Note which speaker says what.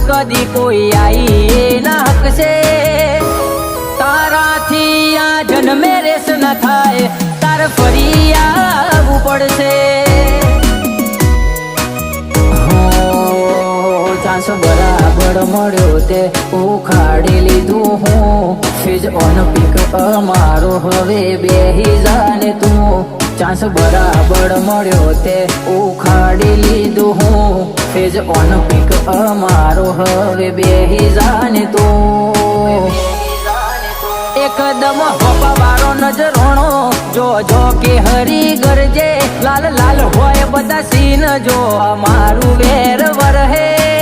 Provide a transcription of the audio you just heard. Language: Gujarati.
Speaker 1: કદી કોઈ આઈ ના હકશે તારાથી આ જન્મે રેસ ન થાય તારે ફરી આવવું પડશે ચાન્સ બરાબર મળ્યો તે ઉખાડી લીધું હું ફેજ ઓન પીક અમારો હવે બેહી જાને તું ચાન્સ બરાબર મળ્યો તે ઉખાડી લીધું હું ફેજ ઓન પીક અમારો હવે બેહી જાને તું એકદમ હોપાવાળો નજરોણો જો જો કે હરી ગરજે લાલ લાલ હોય બધા સીન જો અમારું વેર વરહે